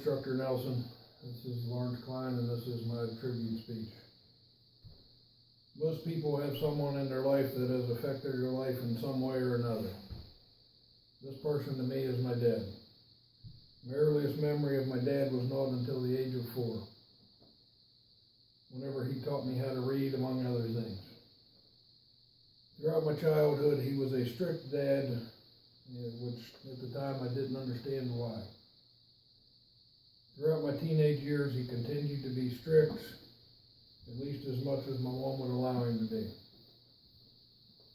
Instructor Nelson. This is Lawrence Klein, and this is my tribute speech. Most people have someone in their life that has affected their life in some way or another. This person to me is my dad. My earliest memory of my dad was not until the age of 4, whenever he taught me how to read, among other things. Throughout my childhood, he was a strict dad, which at the time I didn't understand why. Throughout my teenage years, he continued to be strict, at least as much as my mom would allow him to be.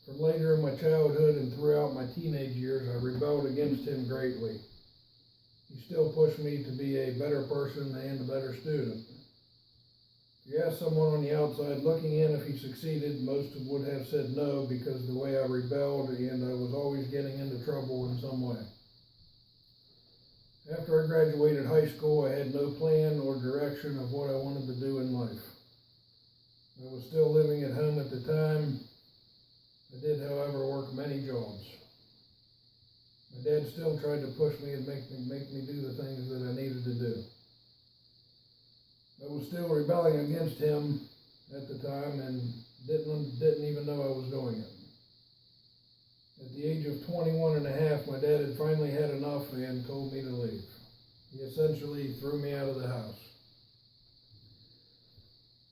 From later in my childhood and throughout my teenage years, I rebelled against him greatly. He still pushed me to be a better person and a better student. If you ask someone on the outside looking in if he succeeded, most would have said no, because of the way I rebelled and I was always getting into trouble in some way. After I graduated high school, I had no plan or direction of what I wanted to do in life. I was still living at home at the time. I did, however, work many jobs. My dad still tried to push me and make me do the things that I needed to do. I was still rebelling against him at the time and didn't even know I was doing it. At the age of 21 and a half, my dad had finally had enough and told me to leave. He essentially threw me out of the house.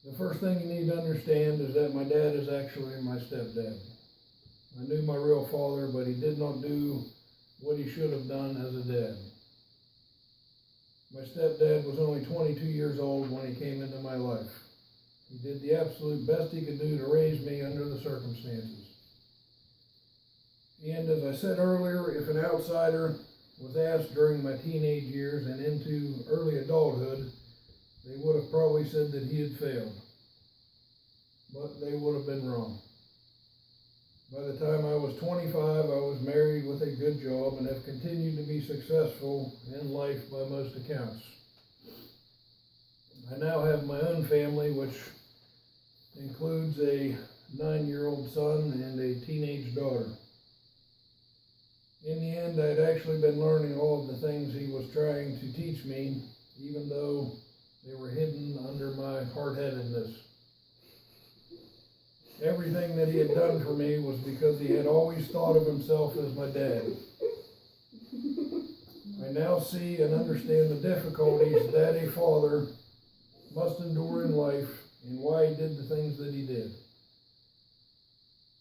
The first thing you need to understand is that my dad is actually my stepdad. I knew my real father, but he did not do what he should have done as a dad. My stepdad was only 22 years old when he came into my life. He did the absolute best he could do to raise me under the circumstances. And as I said earlier, if an outsider was asked during my teenage years and into early adulthood, they would have probably said that he had failed. But they would have been wrong. By the time I was 25, I was married with a good job and have continued to be successful in life by most accounts. I now have my own family, which includes a 9-year-old son and a teenage daughter. In the end, I'd actually been learning all of the things he was trying to teach me, even though they were hidden under my hard-headedness. Everything that he had done for me was because he had always thought of himself as my dad. I now see and understand the difficulties that a father must endure in life and why he did the things that he did.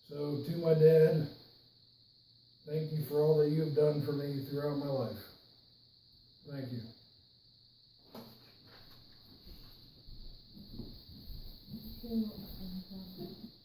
So to my dad, thank you for all that you have done for me throughout my life. Thank you. You're welcome.